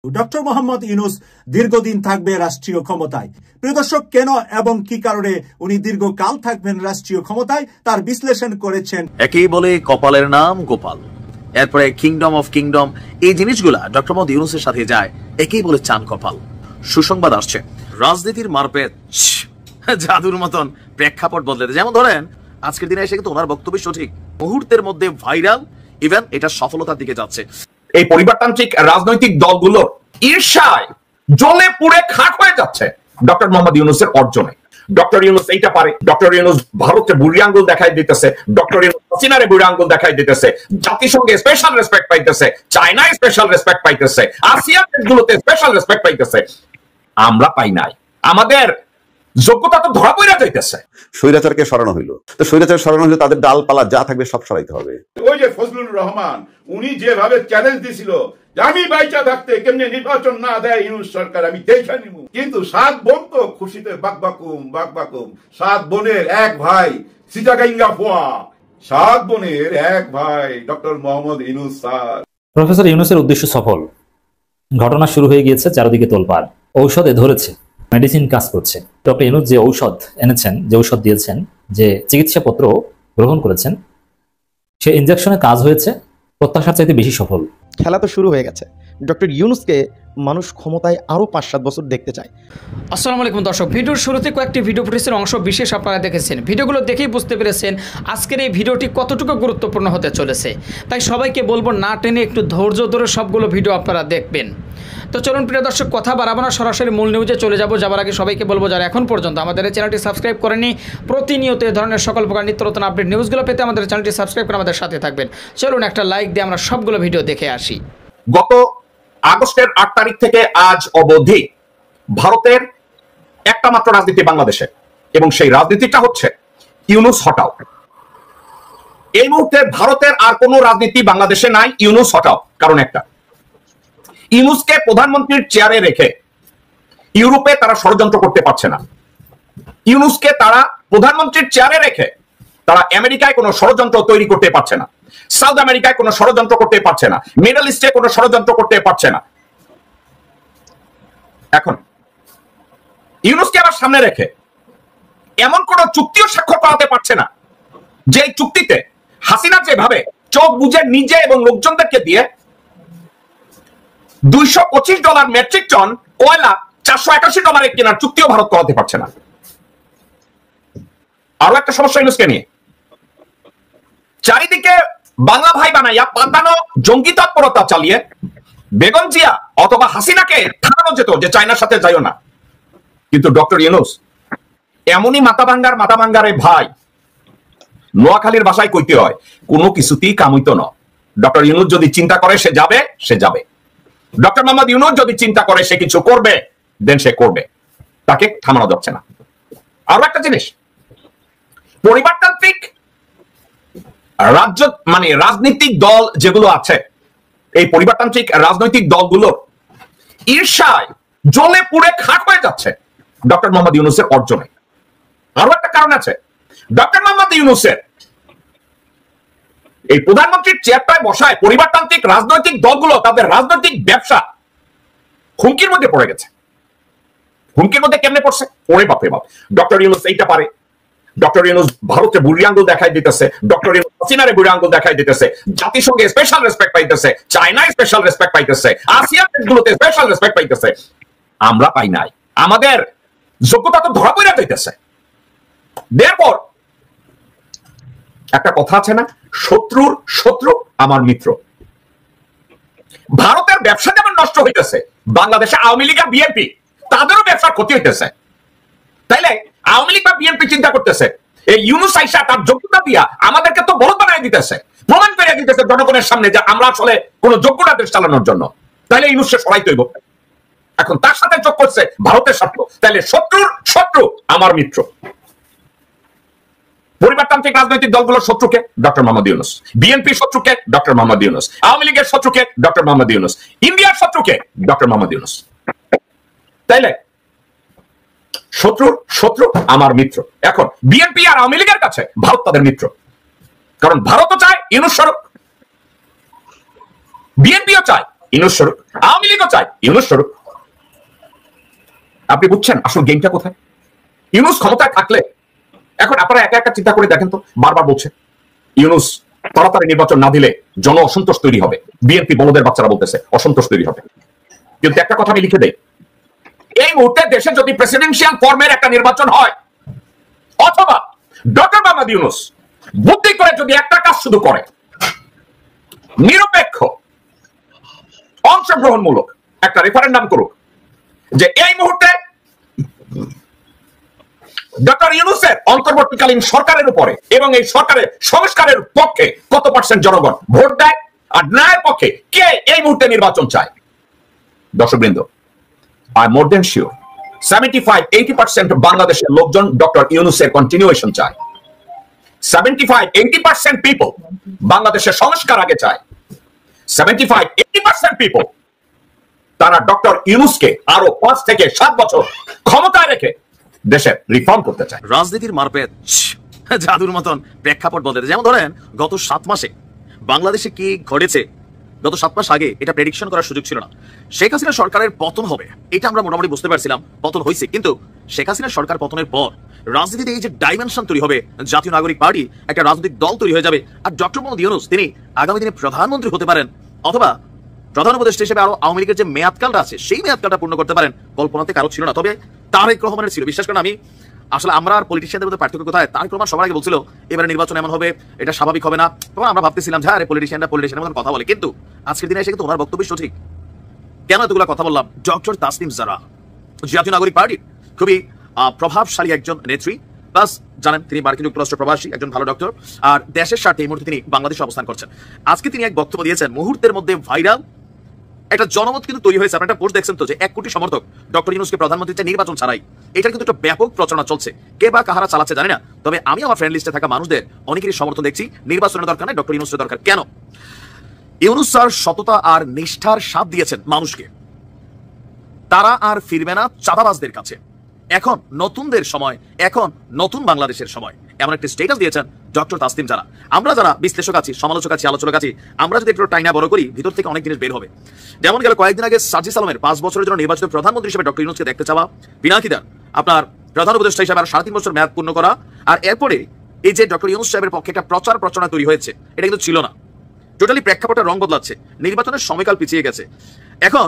Doctor Mohammad Yunus দীর্ঘদিন থাকবে রাষ্ট্রীয় ক্ষমতায়। প্রিয় দর্শক, কেন এবং কি কারণে উনি দীর্ঘকাল থাকবেন রাষ্ট্রীয় ক্ষমতায় তার বিশ্লেষণ করেছেন। একেই বলে কপালের নাম গোপাল, এরপরে কিংডম অফ কিংডম, এই জিনিসগুলা ডক্টর মোহাম্মদ ইউনূসের সাথে যায়, একেই বলে চান কপাল। সুসংবাদ আসছে, রাজনীতির মারপেট জাদুর মতন প্রেক্ষাপট বদলে। যেমন ধরেন আজকের দিনে এসে কিন্তু ওনার বক্তব্য সঠিক, মুহূর্তের মধ্যে ভাইরাল, ইভেন এটা সফলতার দিকে যাচ্ছে। এই পরিবারতান্ত্রিক রাজনৈতিক দলগুলো ঈর্ষায় জ্বলে পুড়ে খাক হয়ে যাচ্ছে ডক্টর মোহাম্মদ ইউনূসের অর্জনে। ডক্টর ইউনূস এইটা পারে, ডক্টর ইউনূস ভারতে বুড়ি আঙ্গুল দেখাই দিতেছে, ডক্টর ইউনূস হাসিনারে বুড়ি আঙ্গুল দেখাই দিতেছে, জাতিসংঘে স্পেশাল রেসপেক্ট পাইতেছে, চায়নায় স্পেশাল রেসপেক্ট পাইতেছে, আসিয়ান দেশগুলোতে স্পেশাল রেসপেক্ট পাইতেছে। আমরা পাই নাই, আমাদের যোগ্যতা তো ধরা পড়া যাইতেছে। স্বৈরাচারকে সরানো হইলো, তো স্বৈরাচার সরানো হইলো, তাদের ডালপালা যা থাকবে সব সরাইতে হবে। ওই যে ফজলুর রহমান উনি যেভাবে চ্যালেঞ্জ দিছিল যে আমি বাইচা থাকতে কেমনে নির্বাচন না দেয় ইউনূস সরকার আমি দেখে নিব, কিন্তু 7 বোন তো খুশিতে বাকবাকুম 7 বোনের এক ভাই সিটাগাইঙ্গা ফোয়া, 7 বোনের এক ভাই doctor Mohammad Yunus sir. Professor ইউনূসের উদ্দেশ্য সফল, ঘটনা শুরু হয়ে গিয়েছে, চারিদিকে তোলপাড়, ঔষধে ধরেছে, মেডিসিন কাজ করছে। ডক্টর ইউনূস যে ঔষধ এনেছেন, যে ঔষধ দিয়েছেন, যে চিকিৎসাপত্র গ্রহণ করেছেন, সে ইনজেকশনে কাজ হয়েছে, প্রত্যাশার চাইতে বেশি সফল। খেলা তো শুরু হয়ে গেছে, ডক্টর ইউনূসকে মানুষ ক্ষমতায় আরো 5-7 বছর দেখতে চায়। আসসালামু আলাইকুম দর্শক, ভিডিওর শুরুতে কয়েকটি ভিডিও ফুটেজের অংশ বিশেষ আপনারা দেখেছেন। ভিডিওগুলো দেখেই বুঝতে পেরেছেন আজকের এই ভিডিওটি কতটুকু গুরুত্বপূর্ণ হতে চলেছে। তাই সবাইকে বলবো না টেনে একটু ধৈর্য ধরে সবগুলো ভিডিও আপনারা দেখবেন। তো চলুন প্রিয় দর্শক, কথা বাড়াবো না, সরাসরি মূল নিউজে চলে যাবার আগে সবাইকে বলবো যারা এখন পর্যন্ত আমাদের এই চ্যানেলটি সাবস্ক্রাইব করেনি, প্রতিনিয়ত এই ধরনের সকল প্রকার নিত্য নতুন আপডেট নিউজগুলো পেতে আমাদের চ্যানেলটি সাবস্ক্রাইব করে আমাদের সাথে থাকবেন। চলুন একটা লাইক দিয়ে আমরা সবগুলো ভিডিও দেখে আসি। গত আগস্টের 8 তারিখ থেকে আজ অবধি ভারতের একটা মাত্র রাজনীতি বাংলাদেশে, এবং সেই রাজনীতিটা হচ্ছে ইউনূস হটাও। এই মুহূর্তে ভারতের আর কোনো রাজনীতি বাংলাদেশে নাই, ইউনূস হটাও। কারণ একটা, ইউনূসকে প্রধানমন্ত্রীর চেয়ারে রেখে ইউরোপে তারা ষড়যন্ত্র করতে পারছে না। ইউনূসকে তারা প্রধানমন্ত্রীর চেয়ারে রেখে তারা আমেরিকায় কোনো ষড়যন্ত্র তৈরি করতে পারছে না, সাউথ আমেরিকায় কোনো ষড়যন্ত্র করতে পারছে না, মিডল ইস্টে কোনো ষড়যন্ত্র করতে পারছে না। এখন ইউনূসকে আবার সামনে রেখে এমন কোন চুক্তিও স্বাক্ষর করাতে পারছে না যে চুক্তিতে হাসিনা যেভাবে চোখ বুঝে নিজে এবং লোকজনদেরকে দিয়ে $225 মেট্রিক টন কয়লা $481 কেনার চুক্তিও ভারত করাতে পারছে না। আরো একটা সমস্যা ইউনূসকে নিয়ে, চারিদিকে বাংলা ভাই বানাইয়া পাতানো জঙ্গি তৎপরতা চালিয়ে বেগম জিয়া অথবা হাসিনাকে থামানো যেত যে চায়নার সাথে যাইও না, কিন্তু ডক্টর ইউনূস এমনই মাথা ভাঙ্গারে ভাই, নোয়াখালীর ভাষায় কইতে হয় কোনো কিছুতেই কামিত ন। ডক্টর ইউনূস যদি চিন্তা করে সে যাবে। ডক্টর মোহাম্মদ ইউনূস যদি চিন্তা করে সে কিছু করবে, দেন সে করবে, তাকে থামানো যাচ্ছে না। আরো একটা জিনিস, পরিবারতান্ত্রিক রাজনৈতিক দল যেগুলো আছে, এই পরিবারতান্ত্রিক রাজনৈতিক দলগুলোর ঈর্ষায় জ্বলে পুড়ে খাক হয়ে যাচ্ছে ডক্টর মোহাম্মদ ইউনূসের অর্জনে। আরো একটা কারণ আছে, ডক্টর মোহাম্মদ ইউনূসের এই প্রধানমন্ত্রীর চেয়ারটায় বসায় পরিবারতান্ত্রিক রাজনৈতিক দলগুলো তাদের রাজনৈতিক ব্যবসা হুমকির মধ্যে পড়ে গেছে। হুমকির মধ্যে কেমনে পড়ছে? ওরে বাপরে বাপ, ডক্টর ইউনূস এইটা পারে, ডক্টর ইউনূস ভারতে বুড়ি আঙ্গুল দেখাই দিতেছে, ডক্টর ইউনূস হাসিনারে বুড়ি আঙ্গুল দেখাই দিতেছে, জাতিসংঘে স্পেশাল রেসপেক্ট পাইতেছে, চায়নায় স্পেশাল রেসপেক্ট পাইতেছে, আসিয়ান দেশগুলোতে স্পেশাল রেসপেক্ট পাইতেছে। আমরা পাই নাই, আমাদের যোগ্যতা তো ধরা পড়া যাইতেছে। এরপর একটা কথা আছে না, শত্রুর শত্রু আমার মিত্র। ভারতের ব্যবসা যেমন নষ্ট হইতেছে, বাংলাদেশে আওয়ামী লীগ আর বিএনপি তাদেরও ব্যবসার ক্ষতি হইতেছে। তাইলে আওয়ামী লীগ বা বিএনপি চিন্তা করতেছে এই ইউনূস আইসা তার যোগ্যতা দিয়া আমাদেরকে তো বড় বানায় দিতেছে, প্রমাণ করে দিতেছে জনগণের সামনে যে আমরা আসলে কোন যোগ্যতা দেশ চালানোর জন্য। তাইলে ইউনূসকে সরাইতে হইব। এখন তার সাথে যোগ করছে ভারতের স্বার্থ, তাইলে শত্রুর শত্রু আমার মিত্র। পরিবারতান্ত্রিক রাজনৈতিক দলগুলোর শত্রুকে ডক্টর মোহাম্মদ ইউনূস, বিএনপি শত্রুকে ডক্টর মোহাম্মদ ইউনূস, আওয়ামী লীগের শত্রুকে ডক্টর মোহাম্মদ ইউনূস, ইন্ডিয়ার শত্রুকে ডক্টর মোহাম্মদ ইউনূস। তাইলে শত্রুর শত্রু আমার মিত্র। এখন বিএনপি আর আওয়ামী লীগের কাছে ভারত তাদের মিত্র, কারণ ভারতও চায় ইউনূস সরক, বিএনপিও চায় ইউনূস স্বরূপ, আওয়ামী লীগও চায় ইউনূস স্বরূপ। আপনি বুঝছেন আসল গেমটা কোথায়? ইউনূস ক্ষমতায় থাকলে, এখন আপনারা একা একা চিন্তা করে দেখেন তো, বারবার বলছে ইউনূস তাড়াতাড়ি নির্বাচন না দিলে জন অসন্তোষ তৈরি হবে, বিএনপি বলদের বাচ্চারা বলতেছে অসন্তোষ তৈরি হবে। কিন্তু একটা কথা আমি লিখে দেই, এই মুহূর্তে দেশে যদি প্রেসিডেন্সিয়াল ফর্মের একটা নির্বাচন হয়, অথবা ডক্টর মোহাম্মদ ইউনূস বুদ্ধি করে যদি একটা কাজ শুধু করে, নিরপেক্ষ অংশগ্রহণমূলক একটা রেফারেন্ডাম করুক যে এই মুহূর্তে ডক্টর ইউনূসের অন্তর্বর্তীকালীন সরকারের উপরে এবং এই সরকারের সংস্কারের পক্ষে কত পার্সেন্ট জনগণ ভোট দেয়, আর ন্যায়ের পক্ষে কে এই মুহূর্তে নির্বাচন চায়। দর্শকবৃন্দ, আই মোর দেন শিওর 75-80% বাংলাদেশের লোকজন ডক্টর ইউনূসের কন্টিনিউয়েশন চায়। 75-80% পিপল বাংলাদেশের সংস্কার আগে চায়। 75-80% পিপল তারা ডক্টর ইউনূসকে আরো 5 থেকে 7 বছর ক্ষমতায় রেখে দেশের রিফর্ম করতে চায়। রাজনীতির মারপেট জাদুর মতন প্রেক্ষাপট বলতে, যেমন ধরেন গত 7 মাসে বাংলাদেশে কি ঘটেছে, গত 7 মাস আগে এটা প্রেডিকশন করার সুযোগ ছিল না। শেখ হাসিনা সরকারের পতন হবে এটা আমরা মোটামুটি বুঝতে পারছিলাম, পতন হয়েছে। কিন্তু শেখ হাসিনা সরকার পতনের পর রাজনীতিতে এই যে ডাইমেনশন তৈরি হবে, জাতীয় নাগরিক পার্টি একটা রাজনৈতিক দল তৈরি হয়ে যাবে, আর ডক্টর মোহাম্মদ ইউনূস তিনি আগামী দিনে প্রধানমন্ত্রী হতে পারেন, অথবা প্রধান উপদেষ্টা হিসেবে আরো আওয়ামী লীগের যে মেয়াদকালটা আছে সেই মেয়াদকালটা পূর্ণ করতে পারেন, কল্পনাতে কারো ছিল না। তবে তারেক রহমানের ছিল। বিশ্বাস করেন, আমি আসলে আমরা আর পলিটিশিয়ানদের মধ্যে পার্থক্য কোথায়, তারেক রহমান সবার আগে বলছিল এবারে নির্বাচন এমন হবে, এটা স্বাভাবিক হবে না। তখন আমরা ভাবতেছিলাম যে আরে পলিটিশিয়ানদের মতন কথা বলে, কিন্তু আজকের দিনে এসে কিন্তু ওনার বক্তব্য সঠিক। কেন এতগুলো কথা বললাম? ডক্টর তাসনিম জারা জাতীয় নাগরিক পার্টির খুবই প্রভাবশালী একজন নেত্রী, প্লাস জানেন তিনি মার্কিন যুক্তরাষ্ট্র প্রবাসী একজন ভালো ডক্টর, আর দেশের স্বার্থে এই মুহূর্তে তিনি বাংলাদেশে অবস্থান করছেন। আজকে তিনি এক বক্তব্য দিয়েছেন, মুহূর্তের মধ্যে ভাইরাল একটা জনমত কিন্তু তৈরি হয়েছে। আপনারা একটা পোস্ট দেখছেন তো যে 1 কোটি সমর্থক ডক্টর ইউনূসকে প্রধানমন্ত্রী চাই নির্বাচন ছাড়াই। এটা কিন্তু একটা ব্যাপক প্রচারণা চলছে, কে বা কাহারা চালাচ্ছে জানি না। তবে আমি আমার ফ্রেন্ড লিস্টে থাকা মানুষদের অনেকেরই সমর্থন দেখছি, নির্বাচনের দরকার নেই, ডক্টর ইউনূসের দরকার। কেন? ইউনূস স্যার সততা আর নিষ্ঠার সাথ দিয়েছেন মানুষকে, তারা আর ফিরবে না চাঁদাবাজদের কাছে। এখন নতুনদের সময়, এখন নতুন বাংলাদেশের সময়, এমন একটা স্টেটাস দিয়েছেন ডক্টর তাসনিম জারা। আমরা যারা বিশ্লেষক আছি, সমালোচক আছি, আলোচক আছি, আমরা যদি একটু টাইনা বড় করি, ভিতর থেকে অনেক জিনিস বের হবে। যেমন গেল কয়েকদিন আগে সাজিদ আলমের 5 বছরের জন্য নির্বাচিত প্রধানমন্ত্রী হিসেবে ডক্টর ইউনূসকে দেখতে চাওয়া, পিনাকিদার আপনার প্রধান উপদেষ্টা হিসেবে আর 3.5 বছর মেয়াদ পূর্ণ করা, আর এরপরে এই যে ডক্টর ইউনূস সাহেবের পক্ষে একটা প্রচারণা তৈরি হয়েছে, এটা কিন্তু ছিল না। টোটালি প্রেক্ষাপটের রং বদলাচ্ছে, নির্বাচনের সময়কাল পিছিয়ে গেছে। এখন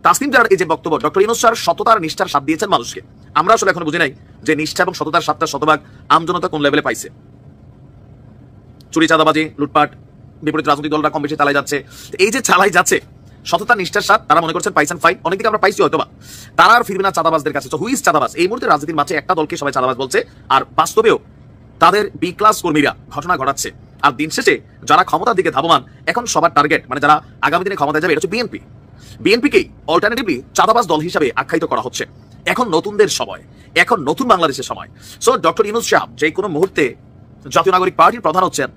তাসনিম জারার এই যে বক্তব্য, ডক্টর ইউনূস স্যার সততার নিষ্ঠার সাথ দিয়েছেন মানুষকে, আমরা আসলে এখন বুঝি নাই যে নিষ্ঠা এবং সততার সাথটা শতভাগ আমজনতা কোন লেভেলে পাইছে। চুরি, চাঁদাবাজি, লুটপাট বিপরীত রাজনৈতিক দলরা কম বেশি চালাই যাচ্ছে। এই যে চালাই যাচ্ছে সততা নিষ্ঠার সাথ, তারা মনে করছেন পাইছেন ফাইন, অনেকদিকে আমরা পাইছি হয়তোবা, তারা আর ফিরবে না চাঁদাবাজদের কাছে। তো হুইজ চাঁদাবাজ? এই মুহূর্তে রাজনীতির মাঝে একটা দলকে সবাই চাঁদাবাজ বলছে, আর বাস্তবেও তাদের বি ক্লাস কর্মীরা ঘটনা ঘটাচ্ছে। আর দিন শেষে যারা ক্ষমতার দিকে ধাবমান, এখন সবার টার্গেট মানে যারা আগামী দিনে ক্ষমতায় যাবে, এটা হচ্ছে বিএনপি। বিএনপিকেই অল্টারনেটিভলি চাঁদাবাজ দল হিসাবে আখ্যায়িত করা হচ্ছে। এখন নতুনদের সময়, এখন নতুন বাংলাদেশের সময়। সো ডক্টর ইউনূস সাহেব যে কোনো মুহূর্তে জাতীয় নাগরিক পার্টির প্রধান হচ্ছেন,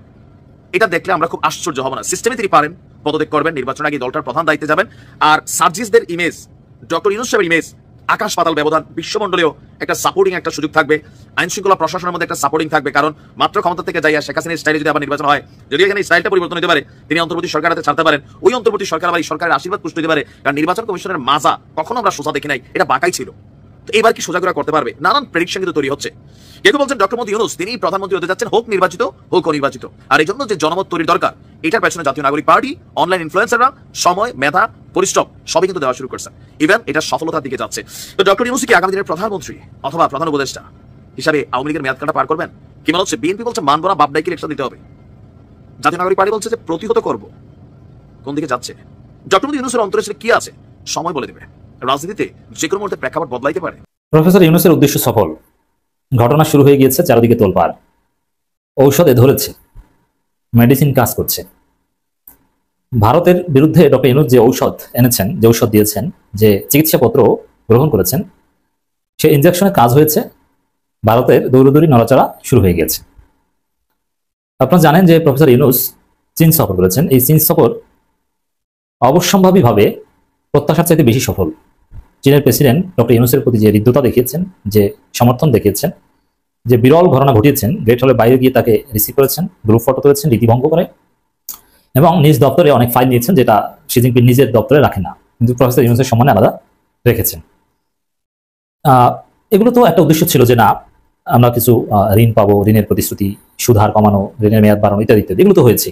এটা দেখলে আমরা খুব আশ্চর্য হব না। সিস্টেমে তিনি পারেন, পদত্যাগ করবেন, নির্বাচন আগে দলটার প্রধান দায়িত্বে যাবেন। আর সার্জিসদের ইমেজ, ডক্টর ইউনূস সাহেবের ইমেজ আকাশ পাতাল ব্যবধান। বিশ্বমণ্ডলেও একটা সাপোর্টিং একটা সুযোগ থাকবে, আইন শৃঙ্খলা প্রশাসনের মধ্যে একটা সাপোর্টিং থাকবে। কারণ মাত্র ক্ষমতা থেকে যাইয়া শেখ হাসিনার স্টাইলে যদি আবার নির্বাচন হয়, যদি এখানে স্টাইলটা পরিবর্তন হতে পারে, তিনি অন্তর্বর্তী সরকার হাতে ছাড়তে পারেন, ওই অন্তর্বর্তী সরকার আবার এই সরকারের আশীর্বাদ পুষ্ট হতে পারে। কারণ নির্বাচন কমিশনের মাজা কখনো আমরা সোজা দেখি নাই, এটা বাঁকাই ছিল। তো এবার কি সোজা করে করতে পারবে? নানান প্রেডিকশন কিন্তু তৈরি হচ্ছে। কেউ বলছেন ডক্টর মোহাম্মদ ইউনূস তিনি প্রধানমন্ত্রী হতে যাচ্ছেন, হোক নির্বাচিত হোক অনির্বাচিত। আর এই জন্য যে জনমত তৈরির দরকার, এটার পেছনে জাতীয় নাগরিক পার্টি, অনলাইন ইনফ্লুয়েন্সাররা সময়, মেধা, পরিশ্রম সবই কিন্তু দেওয়া শুরু করছেন। ইভেন এটা সফলতার দিকে যাচ্ছে। তো ডক্টর ইউনূস কি আগামী দিনের প্রধানমন্ত্রী অথবা প্রধান উপদেষ্টা হিসাবে আওয়ামী লীগের মেয়াদকালটা পার করবেন? কি মনে হচ্ছে? বিএনপি বলছে মানব না, বাপ ডাইকে ইলেকশন দিতে হবে। জাতীয় নাগরিক পার্টি বলছে যে প্রতিহত করব। কোন দিকে যাচ্ছে? ডক্টর মোহাম্মদ ইউনূসের অন্তরে কি আছে সময় বলে দেবে। রাজনীতিতে যে কোনো মুহূর্তে প্রেক্ষাপট বদলাইতে পারে। প্রফেসর ইউনূসের উদ্দেশ্য সফল, ঘটনা শুরু হয়ে গিয়েছে, চারিদিকে তোলপাড়, ঔষধে ধরেছে, মেডিসিন কাজ করছে। ভারতের বিরুদ্ধে ডক্টর ইউনূস যে ঔষধ এনেছেন, যে ঔষধ দিয়েছেন, যে চিকিৎসাপত্র গ্রহণ করেছেন, সে ইনজেকশনে কাজ হয়েছে, ভারতের দৌড়দৌড়ি নড়াচড়া শুরু হয়ে গেছে। আপনারা জানেন যে প্রফেসর ইউনূস চীন সফর করেছেন। এই চীন সফর অবশ্যম্ভাবীভাবে প্রত্যাশার চাইতে বেশি সফল। চীনের প্রেসিডেন্ট ডক্টর ইউনূসের প্রতি যে হৃদ্যতা দেখিয়েছেন, যে সমর্থন দেখিয়েছেন, যে বিরল ঘটনা ঘটিয়েছেন, গ্রেট হলের বাইরে গিয়ে তাকে রিসিভ করেছেন, গ্রুপ ফটো তুলেছেন রীতিভঙ্গ করে, এবং নিজ দপ্তরে অনেক ফাইল নিয়েছেন, যেটা শি জিনপিং নিজের দপ্তরে রাখেন না, কিন্তু প্রফেসর ইউনূসের সম্মানে আলাদা রেখেছেন। এগুলো তো একটা উদ্দেশ্য ছিল যে না আমরা কিছু ঋণ পাবো, ঋণের প্রতিশ্রুতি, সুদ হার কমানো, ঋণের মেয়াদ বাড়ানো ইত্যাদি ইত্যাদি, এগুলো তো হয়েছে।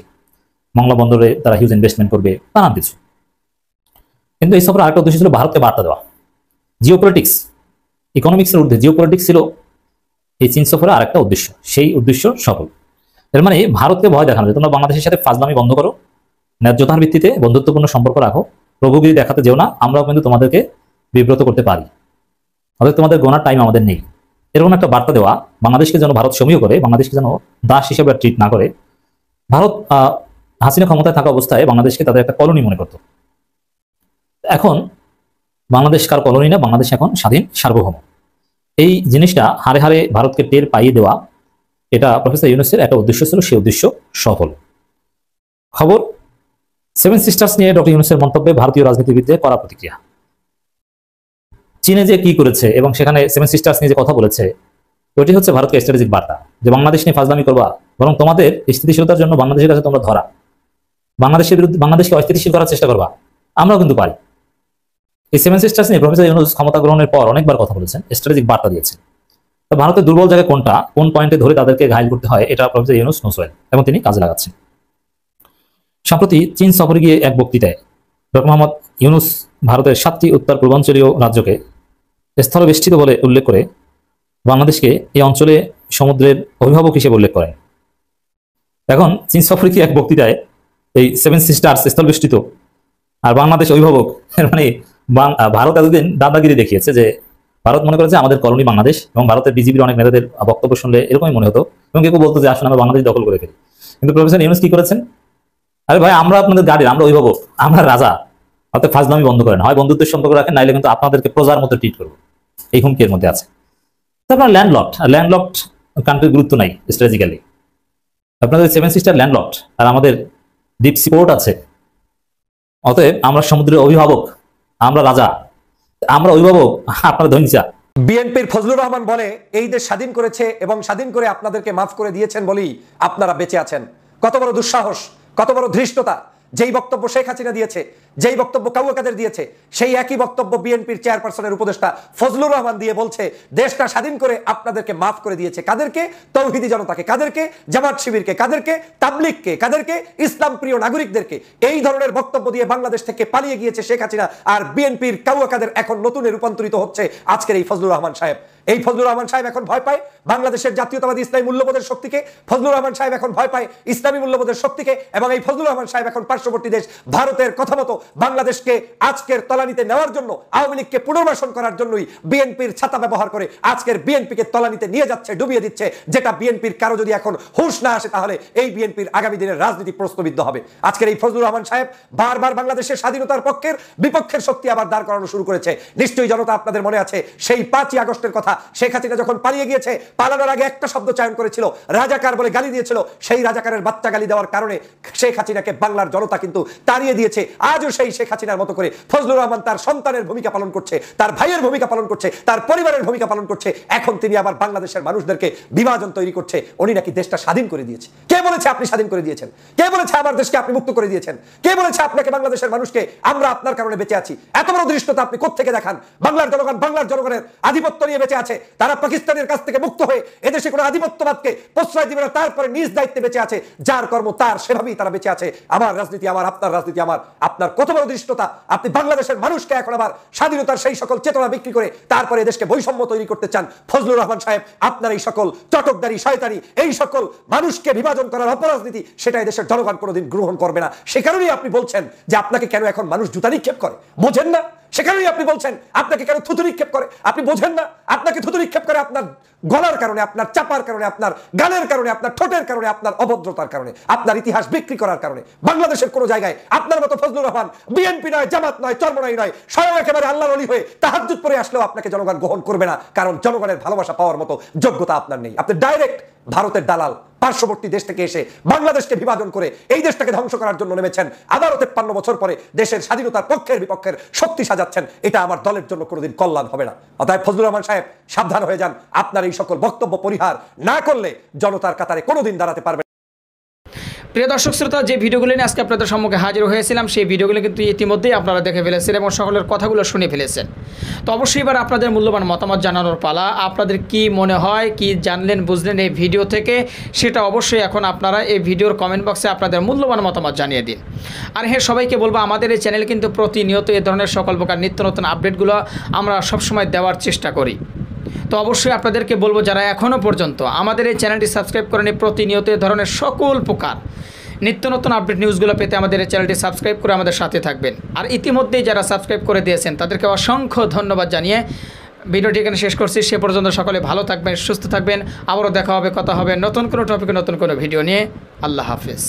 মংলা বন্দরে তারা হিউজ ইনভেস্টমেন্ট করবে, নানান কিছু। কিন্তু এই সফরে আরেকটা উদ্দেশ্য ছিল ভারতকে বার্তা দেওয়া। জিওপলিটিক্স, ইকোনমিক্সের ঊর্ধ্বে জিওপলিটিক্স ছিল এই চীন সফরে আরেকটা উদ্দেশ্য, সেই উদ্দেশ্য সফল। এর মানে ভারতকে ভয় দেখানো যে তোমরা বাংলাদেশের সাথে ফাজলামি বন্ধ করো, ন্যায্যতার ভিত্তিতে বন্ধুত্বপূর্ণ সম্পর্ক রাখো, প্রভুগিরি দেখাতে যেও না, আমরাও কিন্তু তোমাদেরকে বিব্রত করতে পারি, অর্থাৎ তোমাদের গোনার টাইম আমাদের নেই। এরকম একটা বার্তা দেওয়া, বাংলাদেশকে যেন ভারত সমীহ করে, বাংলাদেশকে যেন দাস হিসেবে ট্রিট না করে। ভারত হাসিনা ক্ষমতায় থাকা অবস্থায় বাংলাদেশকে তাদের একটা কলোনি মনে করত। এখন বাংলাদেশ কার কলোনি না, বাংলাদেশ এখন স্বাধীন সার্বভৌম। এই জিনিসটা হারে হারে ভারতকে টের পাইয়ে দেওয়া, এটা প্রফেসর ইউনূসের একটা উদ্দেশ্য ছিল, সেই উদ্দেশ্য সফল। খবর, সেভেন সিস্টার্স নিয়ে ডক্টর ইউনূসের মন্তব্যে ভারতীয় রাজনীতিবিদদের কড়া প্রতিক্রিয়া। চীনে যে কি করেছে এবং সেখানে সেভেন সিস্টার্স নিয়ে যে কথা বলেছে, ওটি হচ্ছে ভারতকে স্ট্র্যাটেজিক বার্তা যে বাংলাদেশ নিয়ে ফাজলামি করবা, বরং তোমাদের স্থিতিশীলতার জন্য বাংলাদেশের কাছে তোমরা ধরা, বাংলাদেশের বিরুদ্ধে বাংলাদেশকে অস্থিতিশীল করার চেষ্টা করবা, আমরাও কিন্তু পারি। এই সেভেন সিস্টার্স নিয়ে প্রফেসর ইউনূস ক্ষমতা গ্রহণের পর অনেকবার কথা বলেছেন, স্ট্র্যাটেজিক বার্তা দিয়েছেন। তো ভারতের দুর্বল জায়গায় কোনটা, কোন পয়েন্টে ধরে তাদেরকে ঘায়ল করতে হয়, এটা প্রফেসর ইউনূস নোসওয়েল এবং তিনি কাজে লাগাচ্ছেন। সম্প্রতি চীন সফরে গিয়ে এক বক্তৃতায় ডক্টর মোহাম্মদ ইউনূস ভারতের 7টি উত্তর পূর্বাঞ্চলীয় রাজ্যকে স্থলবেষ্টিত বলে উল্লেখ করে বাংলাদেশকে এই অঞ্চলে সমুদ্রের অভিভাবক হিসেবে উল্লেখ করেন। এখন চীন সফরে গিয়ে এক বক্তৃতায় এই সেভেন সিস্টার্স স্থলবেষ্টিত আর বাংলাদেশ অভিভাবক, মানে ভারত এতদিন দাদাগিরি দেখিয়েছে যে ভারত মনে করেছে আমাদের কলোনি বাংলাদেশ, এবং ভারতের বিজেপির অনেক নেতাদের বক্তব্য শুনলে এরকমই মনে হতো, এবং কেউ বলতো যে আসলে আমরা বাংলাদেশ দখল করে ফেলি। কিন্তু প্রফেসর ইউনূস কি করেছেন, আরে ভাই আমরা আপনাদের গার্ডিয়ান, আমরা অভিভাবক, আমরা রাজা, অর্থাৎ ফাজলামি বন্ধ করেন, হয় বন্ধুত্বের সম্পর্ক রাখেন, নাইলে কিন্তু আপনাদেরকে প্রজার মতো ট্রিট করবো, এই হুমকির মধ্যে আছে। তারপর ল্যান্ডলকড কান্ট্রির গুরুত্ব নাই স্ট্র্যাটেজিক্যালি, আপনাদের সেভেন সিস্টার ল্যান্ডলকড আর আমাদের ডিপ সি পোর্ট আছে, অতএব আমরা সমুদ্রের অভিভাবক, আমরা রাজা, আমরা অভিভাবক, আপনারা ধৈর্যা। বিএনপির ফজলুর রহমান বলে এই দেশ স্বাধীন করেছে এবং স্বাধীন করে আপনাদেরকে মাফ করে দিয়েছেন বলেই আপনারা বেঁচে আছেন। কত বড় দুঃসাহস, কত বড় ধৃষ্টতা! যেই বক্তব্য শেখ হাসিনা দিয়েছে, যেই বক্তব্য কাউয়া কাদের দিয়েছে, সেই একই বক্তব্য বিএনপির চেয়ারপারসনের উপদেষ্টা ফজলুর রহমান দিয়ে বলছে দেশটা স্বাধীন করে আপনাদেরকে মাফ করে দিয়েছে। কাদেরকে? তৌহিদি জনতাকে। কাদেরকে? জামাত শিবিরকে। কাদেরকে? তাবলিগকে। কাদেরকে? ইসলাম প্রিয় নাগরিকদেরকে। এই ধরনের বক্তব্য দিয়ে বাংলাদেশ থেকে পালিয়ে গিয়েছে শেখ হাসিনা, আর বিএনপির কাউয়া কাদের এখন নতুনে রূপান্তরিত হচ্ছে আজকের এই ফজলুর রহমান সাহেব। এই ফজলুর রহমান সাহেব এখন ভয় পায় বাংলাদেশের জাতীয়তাবাদী ইসলামী মূল্যবোধের শক্তিকে, ফজলুর রহমান সাহেব এখন ভয় পায় ইসলামী মূল্যবোধের শক্তিকে, এবং এই ফজলুর রহমান সাহেব এখন পার্শ্ববর্তী দেশ ভারতের কথা মতো বাংলাদেশকে আজকের তলানিতে নেওয়ার জন্য, আওয়ামী লীগকে পুনর্বাসন করার জন্যই বিএনপির ছাতা ব্যবহার করে আজকের বিএনপিকে তলানিতে নিয়ে যাচ্ছে, ডুবিয়ে দিচ্ছে। যেটা বিএনপির কারো যদি এখন হুঁশ না আসে, তাহলে এই বিএনপির আগামী দিনের রাজনীতি প্রশ্নবিদ্ধ হবে। আজকের এই ফজলুর রহমান সাহেব বারবার বাংলাদেশের স্বাধীনতার পক্ষের বিপক্ষের শক্তি আবার দাঁড় করানো শুরু করেছে। নিশ্চয়ই জনতা আপনাদের মনে আছে সেই 5ই আগস্টের কথা। শেখ হাসিনা যখন পালিয়ে গিয়েছে, পালানোর আগে একটা শব্দ চয়ন করেছিল, রাজাকার বলে গালি দিয়েছিল। সেই রাজাকারের বাচ্চা গালি দেওয়ার কারণে শেখ হাসিনাকে বাংলার জনতা কিন্তু তাড়িয়ে দিয়েছে। আজও সেই শেখ হাসিনার মতো করে ফজলুর রহমান তার সন্তানের ভূমিকা পালন করছে, তার ভাইয়ের ভূমিকা পালন করছে, তার পরিবারের ভূমিকা পালন করছে। এখন তিনি আবার বাংলাদেশের মানুষদেরকে বিভাজন তৈরি করছে। উনি নাকি দেশটা স্বাধীন করে দিয়েছে। কে বলেছে আপনি স্বাধীন করে দিয়েছেন? কে বলেছে আমার দেশকে আপনি মুক্ত করে দিয়েছেন? কে বলেছে আপনাকে বাংলাদেশের মানুষকে আমরা আপনার কারণে বেঁচে আছি? এত বড় দৃষ্টতা আপনি কোত্থেকে দেখান? বাংলার জনগণ বাংলার জনগণের আধিপত্য নিয়ে বেঁচে আছে। তারা পাকিস্তানের কাছ থেকে মুক্ত হয়ে এদেশে কোনো আধিপত্যবাদকে প্রশ্রয় দিবে না, তারপরে নিজ দায়িত্বে বেঁচে আছে। যার কর্ম তার, সেভাবেই তারা বেঁচে আছে। আমার রাজনীতি আমার, আপনার রাজনীতি আমার। আপনার কত বড় দৃষ্টতা! আপনি বাংলাদেশের মানুষকে এখন আবার স্বাধীনতার সেই সকল চেতনা বিক্রি করে তারপরে দেশকে বৈষম্য তৈরি করতে চান। ফজলুর রহমান সাহেব, আপনার এই সকল চটকদারি, শয়তানি, এই সকল মানুষকে বিভাজন করার অপরাজনীতি, সেটা দেশের জনগণ কোনোদিন গ্রহণ করবে না। সে কারণেই আপনি বলছেন যে আপনাকে কেন এখন মানুষ জুতা নিক্ষেপ করে, বোঝেন না? সেখানেই আপনি বলছেন আপনাকে কেন থুতু নিক্ষেপ করে, আপনি বোঝেন না? আপনাকে থুতু নিক্ষেপ করে আপনার গলার কারণে, আপনার চাপার কারণে, আপনার গানের কারণে, আপনার ঠোঁটের কারণে, আপনার অভদ্রতার কারণে, আপনার ইতিহাস বিক্রি করার কারণে। বাংলাদেশের কোন জায়গায় আপনার মতো ফজলুর রহমান বিএনপি নয়, জামাত নয়, চরমনাই নয়, স্বয়ং একেবারে আল্লাহর ওলি হয়ে তাহাজ্জুদ পড়ে আসলেও আপনাকে জনগণ গ্রহণ করবে না, কারণ জনগণের ভালোবাসা পাওয়ার মতো যোগ্যতা আপনার নেই। আপনি ডাইরেক্ট ভারতের দালাল, পার্শ্ববর্তী দেশ থেকে এসে বাংলাদেশকে বিভাজন করে এই দেশটাকে ধ্বংস করার জন্য নেমেছেন। আবারও 53 বছর পরে দেশের স্বাধীনতার পক্ষের বিপক্ষের শক্তি সাজাচ্ছেন। এটা আমার দলের জন্য কোনোদিন কল্যাণ হবে না। অতএব ফজলুর রহমান সাহেব, সাবধান হয়ে যান। আপনার এই সকল বক্তব্য পরিহার না করলে জনতার কাতারে কোনোদিন দাঁড়াতে পারবে। প্রিয় দর্শক শ্রোতা, যে ভিডিওগুলো নিয়ে আজকে আপনাদের সম্মুখে হাজির হয়েছিলাম সেই ভিডিওগুলো কিন্তু ইতিমধ্যেই আপনারা দেখে ফেলেছেন এবং সকলের কথাগুলো শুনে ফেলেছেন। তো অবশ্যই এবার আপনাদের মূল্যবান মতামত জানানোর পালা। আপনাদের কি মনে হয়, কি জানলেন বুঝলেন এই ভিডিও থেকে, সেটা অবশ্যই এখন আপনারা এই ভিডিওর কমেন্ট বক্সে আপনাদের মূল্যবান মতামত জানিয়ে দিন। আর হ্যাঁ, সবাইকে বলবো আমাদের এই চ্যানেল কিন্তু প্রতিনিয়ত এই ধরনের সকল প্রকার নিত্য নতুন আপডেটগুলো আমরা সবসময় দেওয়ার চেষ্টা করি। তো অবশ্যই আপনাদেরকে বলবো যারা এখনও পর্যন্ত আমাদের এই চ্যানেলটি সাবস্ক্রাইব করেনি, প্রতিনিয়ত এই ধরনের সকল প্রকার নিত্য নতুন আপডেট নিউজগুলো পেতে আমাদের এই চ্যানেলটি সাবস্ক্রাইব করে আমাদের সাথে থাকবেন। আর ইতিমধ্যেই যারা সাবস্ক্রাইব করে দিয়েছেন তাদেরকে অসংখ্য ধন্যবাদ জানিয়ে ভিডিওটি এখানে শেষ করছি। সে পর্যন্ত সকলে ভালো থাকবেন, সুস্থ থাকবেন। আবারও দেখা হবে, কথা হবে নতুন কোনো টপিকে, নতুন কোনো ভিডিও নিয়ে। আল্লাহ হাফেজ।